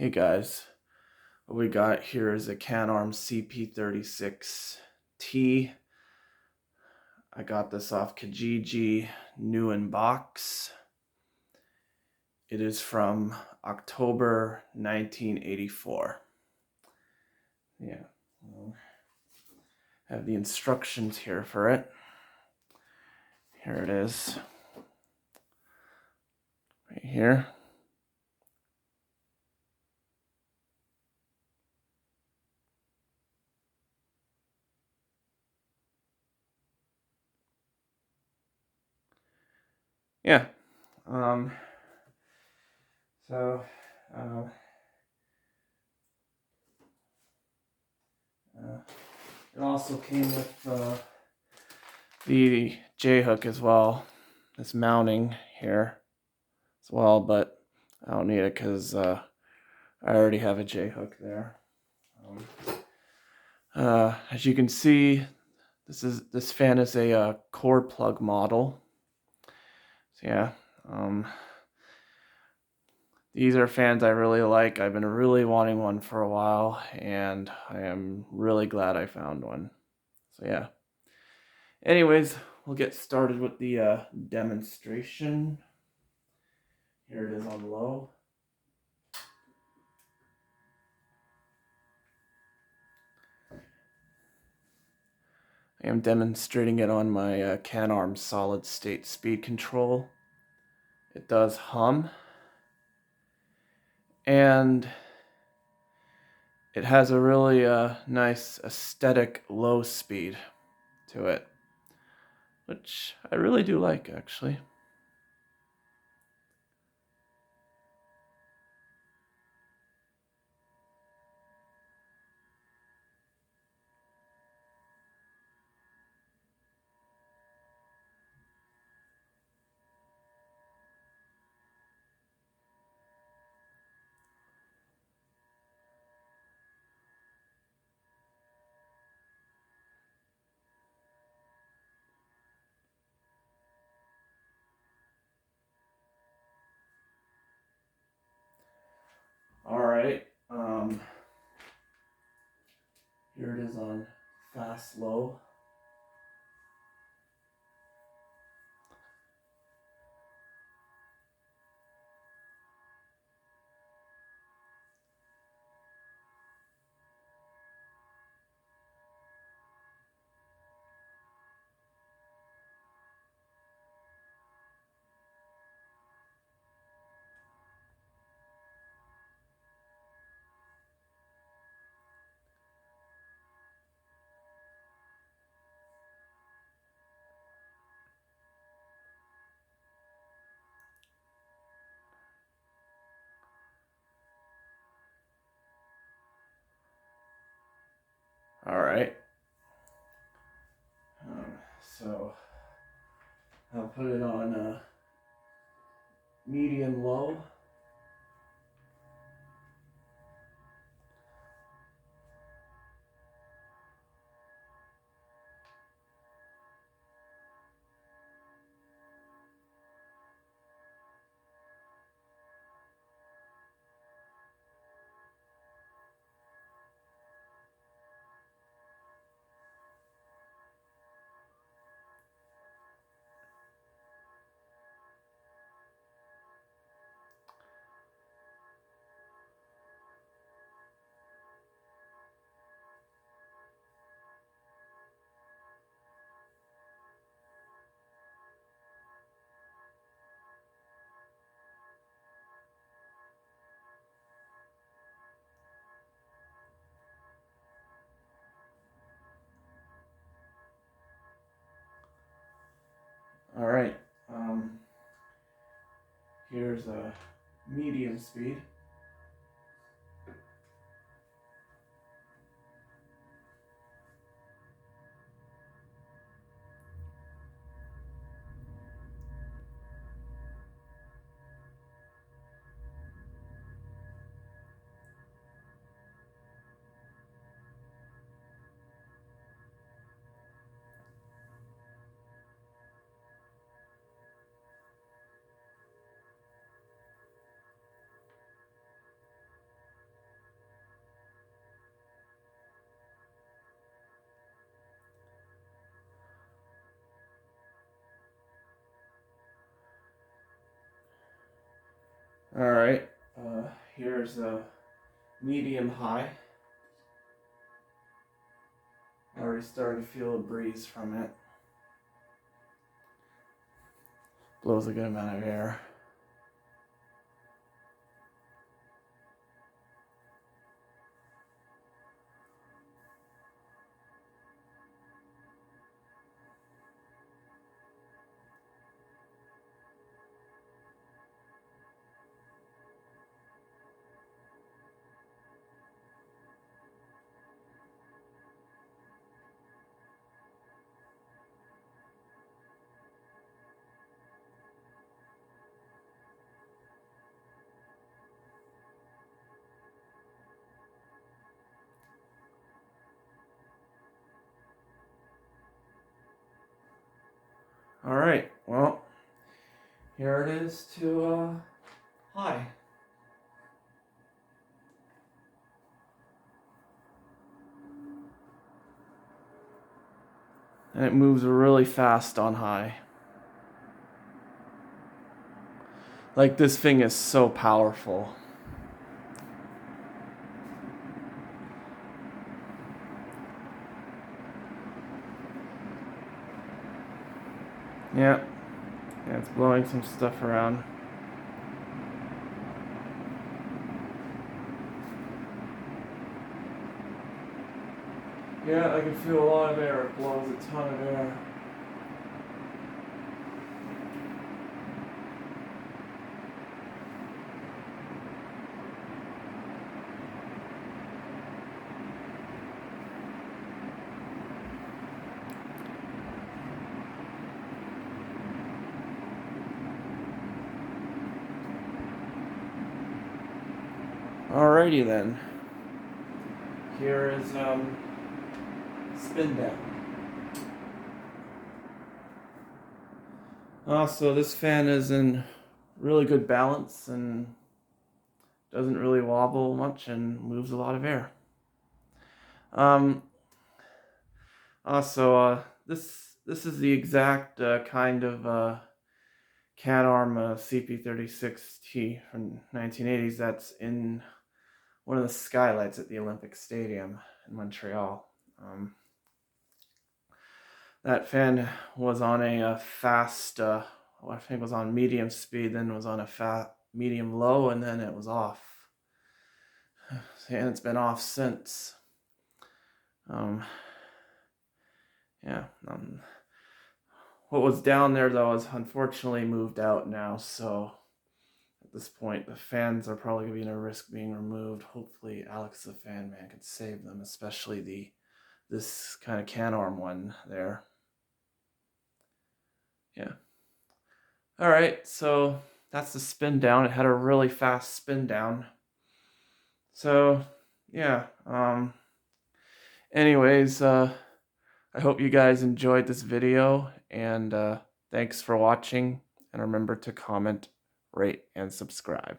Hey guys, what we got here is a Canarm CP36T. I got this off Kijiji NIB box. It is from October 1984. Yeah, I have the instructions here for it. Here it is, right here. Yeah. So it also came with the J-hook as well. This mounting here as well, but I don't need it because I already have a J-hook there. As you can see, this fan is a cord plug model. So yeah, these are fans I really like. I've been really wanting one for a while, and I am really glad I found one. So yeah. Anyways, we'll get started with the demonstration. Here it is on low. I am demonstrating it on my Canarm solid state speed control. It does hum, and it has a really nice aesthetic low speed to it, which I really do like, actually. All right, here it is on fast low. All right, so I'll put it on medium low. All right, here's a medium speed. Alright, here's a medium high. I already started to feel a breeze from it. Blows a good amount of air. Alright, well, here it is to high. And it moves really fast on high. Like, this thing is so powerful. Yeah, it's blowing some stuff around. Yeah, I can feel a lot of air. It blows a ton of air. Alrighty then. Here is spin down. So this fan is in really good balance and doesn't really wobble much and moves a lot of air. Also, this is the exact kind of Canarm CP36T from 1980s that's in one of the skylights at the Olympic Stadium in Montreal. That fan was on a fast, I think it was on medium speed, then was on a medium low, and then it was off. And it's been off since. What was down there, though, is unfortunately moved out now, so at this point, the fans are probably going to be in a risk being removed. Hopefully, Alex the Fan Man can save them, especially this kind of Canarm one there. Yeah. Alright, so that's the spin down. It had a really fast spin down. So, yeah. Anyways, I hope you guys enjoyed this video, and thanks for watching. And remember to comment, rate, and subscribe.